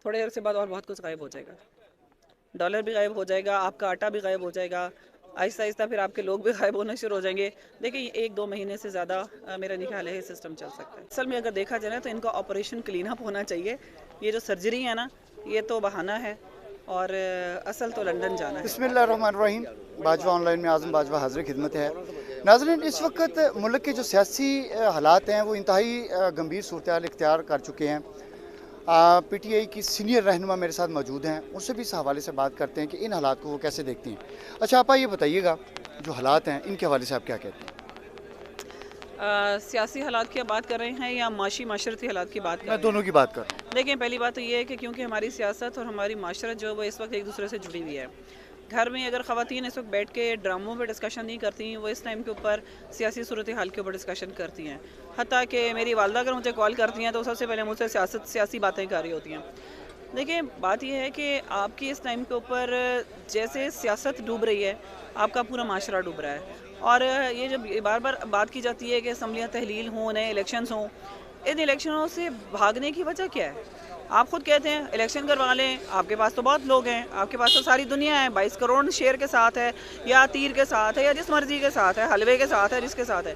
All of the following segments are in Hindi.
थोड़ी देर से बाद और बहुत कुछ गायब हो जाएगा। डॉलर भी गायब हो जाएगा, आपका आटा भी गायब हो जाएगा, आहिस्ता आहिस्ता फिर आपके लोग भी गायब होना शुरू हो जाएंगे। देखिए 1-2 महीने से ज़्यादा मेरा नहीं ख्याल है ये सिस्टम चल सकता है। असल में अगर देखा जाए ना तो इनका ऑपरेशन क्लीन अप होना चाहिए। ये जो सर्जरी है ना, ये तो बहाना है, और असल तो लंदन जाना है। बिस्मिल्लाहिर्रहमानिर्रहीम। बाजवा ऑनलाइन में आज़म बाजवा हाज़िर खिदमत है। नाज़रीन, इस वक्त मुल्क के जो सियासी हालात हैं वो इंतहाई गंभीर सूरत हाल इख्तियार कर चुके हैं। PTI की सीनियर रहनुमा मेरे साथ मौजूद हैं, उनसे भी इस हवाले से बात करते हैं कि इन हालात को वो कैसे देखती हैं। अच्छा आपा, ये बताइएगा जो हालात हैं इनके हवाले से आप क्या कहते हैं? सियासी हालात की बात कर रहे हैं या माशरती हालात की बात कर मैं रहे दोनों हैं? की बात कर रहा हूँ। देखिए, पहली बात तो ये है कि क्योंकि हमारी सियासत और हमारी माशरत जो है वो इस वक्त एक दूसरे से जुड़ी हुई है। घर में अगर ख़वातीन इस वक्त बैठ के ड्रामों पे डिस्कशन नहीं करती, वो इस टाइम के ऊपर सियासी सूरत हाल के ऊपर डिस्कशन करती हैं। हत्ता कि मेरी वालदा अगर मुझे कॉल करती हैं तो सबसे पहले मुझसे सियासी बातें कर रही होती हैं। देखिए, बात यह है कि आपकी इस टाइम के ऊपर जैसे सियासत डूब रही है, आपका पूरा माशरा डूब रहा है। और ये जब बार बार बात की जाती है कि असम्बलियाँ तहलील हों, नए इलेक्शंस हों, इन इलेक्शनों से भागने की वजह क्या है? आप खुद कहते हैं इलेक्शन करवा लें, आपके पास तो बहुत लोग हैं, आपके पास तो सारी दुनिया है, 22 करोड़ शेयर के साथ है, या तीर के साथ है, या जिस मर्जी के साथ है, हलवे के साथ है, जिसके साथ है।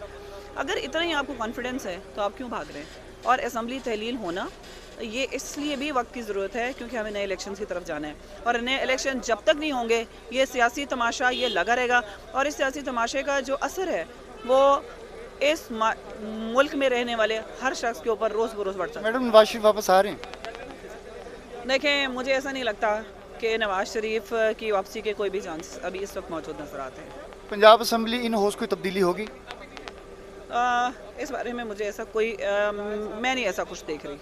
अगर इतना ही आपको कॉन्फिडेंस है तो आप क्यों भाग रहे हैं? और असम्बली तहलील होना ये इसलिए भी वक्त की ज़रूरत है क्योंकि हमें नए इलेक्शन की तरफ जाना है, और नए इलेक्शन जब तक नहीं होंगे ये सियासी तमाशा ये लगा रहेगा, और इस सियासी तमाशे का जो असर है वो इस मुल्क में रहने वाले हर शख्स के ऊपर रोज़ बरोज़ बढ़ता है। मैडम, नवाज शरीफ वापस आ रहे हैं? देखें, मुझे ऐसा नहीं लगता कि नवाज शरीफ की वापसी के कोई भी चांस अभी इस वक्त मौजूद नज़र आते हैं। पंजाब असम्बली इन हाउस कोई तब्दीली होगी? इस बारे में मुझे ऐसा कोई मैं नहीं ऐसा कुछ देख रही।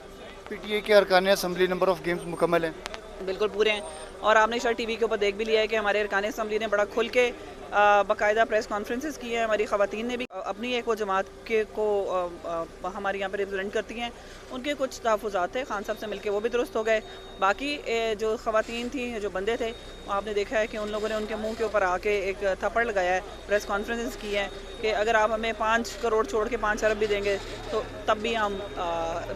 PTI के अरकान असम्बली नंबर ऑफ गेम्स मुकम्मल हैं? बिल्कुल पूरे हैं, और आपने शायद टीवी के ऊपर देख भी लिया है कि हमारे अरकान असम्बली ने बड़ा खुल के बाकायदा प्रेस कॉन्फ्रेंसेस की हैं। हमारी ख़वातीन ने भी अपनी एक वो जमात के को हमारे यहाँ पर रिप्रेजेंट करती हैं, उनके कुछ तहफ़्फ़ुज़ात थे, खान साहब से मिलके वो भी दुरुस्त हो गए। बाकी जो ख़वातीन थी, जो बंदे थे, आपने देखा है कि उन लोगों ने उनके मुंह के ऊपर आके एक थप्पड़ लगाया है, प्रेस कॉन्फ्रेंसेस की हैं कि अगर आप हमें 5 करोड़ छोड़ के 5 अरब भी देंगे तो तब भी हम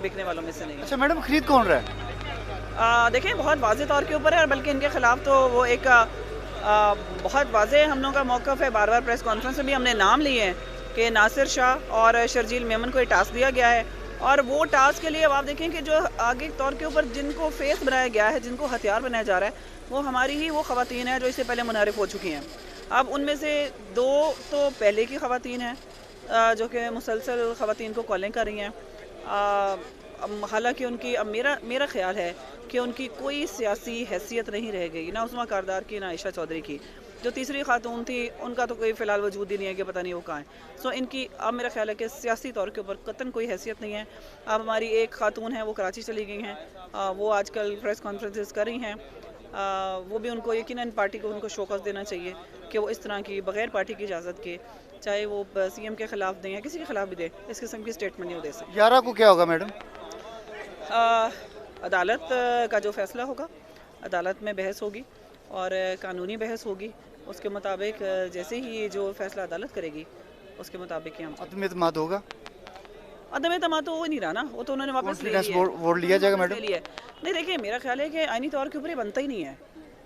बिकने वालों में से नहीं। अच्छा मैडम, खरीद कौन रहा है? देखें, बहुत वाज़े तौर के ऊपर है, और बल्कि इनके ख़िलाफ़ तो वो एक बहुत वाज़े हम लोगों का मौक़िफ़ है। बार बार प्रेस कॉन्फ्रेंस में भी हमने नाम लिए हैं कि नासिर शाह और शर्जील मेमन को ये टास्क दिया गया है, और वो टास्क के लिए अब आप देखें कि जो आगे तौर के ऊपर जिनको फेस बनाया गया है, जिनको हथियार बनाया जा रहा है, वो हमारी ही वो ख़वातीन हैं जो इससे पहले मुनारिफ हो चुकी हैं। अब उनमें से 2 तो पहले की ख़वातीन हैं जो कि मुसलसल ख़वातीन को कॉलें कर रही हैं। हालांकि उनकी अब मेरा ख्याल है कि उनकी कोई सियासी हैसियत नहीं रह गई, ना उस्मा कारदार की, ना आयशा चौधरी की। जो तीसरी खातून थी उनका तो कोई फ़िलहाल वजूद ही नहीं है कि पता नहीं वो कहाँ है। सो इनकी अब मेरा ख्याल है कि सियासी तौर के ऊपर कतन कोई हैसियत नहीं है। अब हमारी एक खातून है वो कराची चली गई हैं, वो आजकल प्रेस कॉन्फ्रेंसेस कर रही हैं। वो भी उनको यकीनन पार्टी को उनको शोकस देना चाहिए कि वो इस तरह की बग़ैर पार्टी की इजाज़त के, चाहे वो CM के ख़िलाफ़ दें या किसी के ख़िलाफ़ भी दें, इस किस्म की स्टेटमेंट नहीं दे सकते। 11 को क्या होगा मैडम? अदालत का जो फ़ैसला होगा, अदालत में बहस होगी और कानूनी बहस होगी। उसके मुताबिक जैसे ही जो फ़ैसला अदालत करेगी उसके मुताबिक ही हम अदम एतमाद होगा? अदम एतमाद तो हो ही नहीं रहा ना, वो तो उन्होंने वापस ले कॉन्फिडेंस लिया है। वोट लिया जाएगा वापस मैडम? ले लिया है। नहीं, देखिए, मेरा ख्याल है कि आईनी तौर के ऊपर ये बनता ही नहीं है।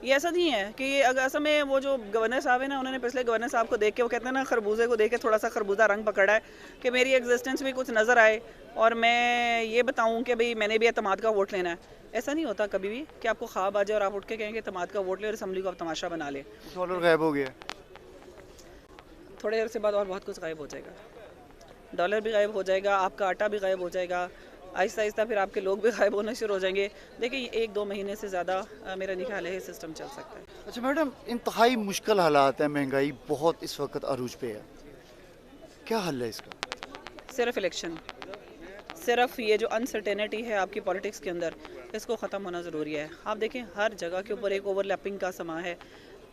ये ऐसा नहीं है कि ये अगर असल में वो जो गवर्नर साहब है ना, उन्होंने पिछले गवर्नर साहब को देख के, वो कहते हैं ना, खरबूजे को देख के थोड़ा सा खरबूजा रंग पकड़ा है कि मेरी एग्जिस्टेंस भी कुछ नज़र आए और मैं ये बताऊं कि भाई मैंने भी एतमाद का वोट लेना है। ऐसा नहीं होता कभी भी कि आपको ख्वाब आ जाए और आप उठ के कहेंगे एतमाद का वोट ले और असम्बली को आप तमाशा बना ले। डॉलर गायब हो गया। थोड़ी देर से बाद और बहुत कुछ गायब हो जाएगा। डॉलर भी गायब हो जाएगा, आपका आटा भी गायब हो जाएगा, आहिस्ता आहिस्ता फिर आपके लोग भी गायब होना शुरू हो जाएंगे। देखिए, 1-2 महीने से ज़्यादा मेरा नहीं ख्याल है ये सिस्टम चल सकता है। अच्छा मैडम, इंतहाई मुश्किल हालात हैं, महंगाई बहुत इस वक्त अरूज पे है, क्या हल है इसका? सिर्फ इलेक्शन, सिर्फ ये जो अनसर्टेनिटी है आपकी पॉलिटिक्स के अंदर, इसको ख़त्म होना ज़रूरी है। आप देखें, हर जगह के ऊपर एक ओवरलैपिंग का समा है।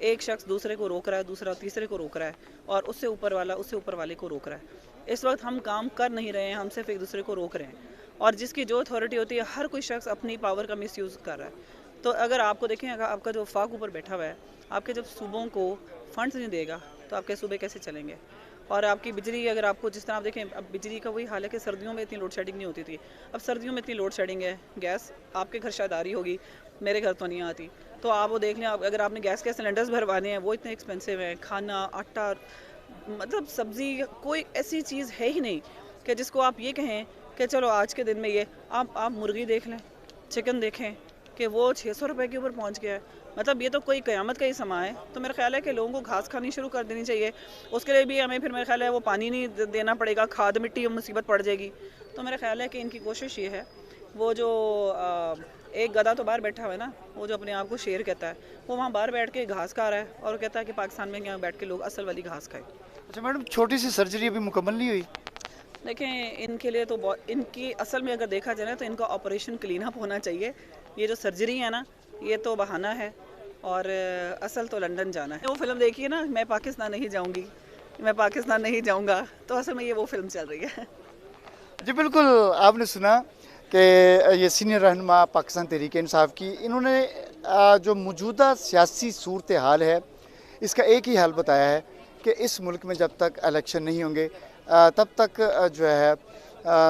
एक शख्स दूसरे को रोक रहा है, दूसरा तीसरे को रोक रहा है, और उससे ऊपर वाला उससे ऊपर वाले को रोक रहा है। इस वक्त हम काम कर नहीं रहे हैं, हम सिर्फ एक दूसरे को रोक रहे हैं, और जिसकी जो अथॉरिटी होती है, हर कोई शख्स अपनी पावर का मिसयूज़ कर रहा है। तो अगर आपको देखें, अगर आपका जो वफाक ऊपर बैठा हुआ है, आपके जब सूबों को फंड्स नहीं देगा तो आपके सूबे कैसे चलेंगे? और आपकी बिजली अगर आपको जिस तरह आप देखें, अब बिजली का वही हाल है कि सर्दियों में इतनी लोड शेडिंग नहीं होती थी। अब सर्दियों में इतनी लोड शेडिंग है। गैस आपके घर शायद आ रही होगी, मेरे घर तो नहीं आती। तो आप वो देख लें, अगर आपने गैस के सिलेंडर्स भरवाने हैं वो इतने एक्सपेंसिव हैं। खाना, आटा, मतलब सब्ज़ी, कोई ऐसी चीज़ है ही नहीं कि जिसको आप ये कहें कि चलो आज के दिन में ये आप मुर्गी देख लें, चिकन देखें कि वो 600 रुपए के ऊपर पहुंच गया है। मतलब ये तो कोई क़यामत का ही समा है। तो मेरा ख्याल है कि लोगों को घास खानी शुरू कर देनी चाहिए। उसके लिए भी हमें फिर मेरा ख्याल है वो पानी नहीं देना पड़ेगा, खाद मिट्टी मुसीबत पड़ जाएगी। तो मेरा ख्याल है कि इनकी कोशिश ये है, वो जो एक गधा तो बाहर बैठा हुआ है ना, वो जो अपने आप को शेर कहता है, वो वहाँ बाहर बैठ के घास खा रहा है और कहता है कि पाकिस्तान में यहाँ बैठ के लोग असल वाली घास खाएं। अच्छा मैडम, छोटी सी सर्जरी अभी मुकम्मल नहीं हुई? देखें, इनके लिए तो बहुत, इनकी असल में अगर देखा जाए ना तो इनका ऑपरेशन क्लीन अप होना चाहिए। ये जो सर्जरी है ना, ये तो बहाना है, और असल तो लंदन जाना है। वो फिल्म देखिए ना, मैं पाकिस्तान नहीं जाऊंगी, मैं पाकिस्तान नहीं जाऊंगा, तो असल में ये वो फिल्म चल रही है। जी बिल्कुल, आपने सुना कि ये सीनियर रहनुमा पाकिस्तान तहरीक-ए-इंसाफ की, इन्होंने जो मौजूदा सियासी सूरत हाल है इसका एक ही हाल बताया है कि इस मुल्क में जब तक इलेक्शन नहीं होंगे तब तक जो है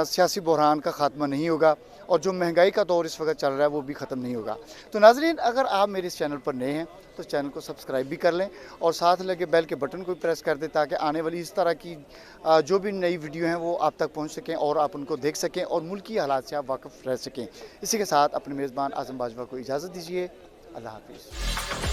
सियासी बहरान का ख़ात्मा नहीं होगा, और जो महंगाई का दौर इस वक्त चल रहा है वो भी ख़त्म नहीं होगा। तो नाज़रीन, अगर आप मेरे इस चैनल पर नए हैं तो चैनल को सब्सक्राइब भी कर लें और साथ लगे बेल के बटन को भी प्रेस कर दें, ताकि आने वाली इस तरह की जो भी नई वीडियो हैं वो आप तक पहुंच सकें और आप उनको देख सकें और मुल्की हालात से आप वाकिफ़ रह सकें। इसी के साथ अपने मेज़बान आज़म बाजवा को इजाज़त दीजिए। अल्लाह हाफ़िज़।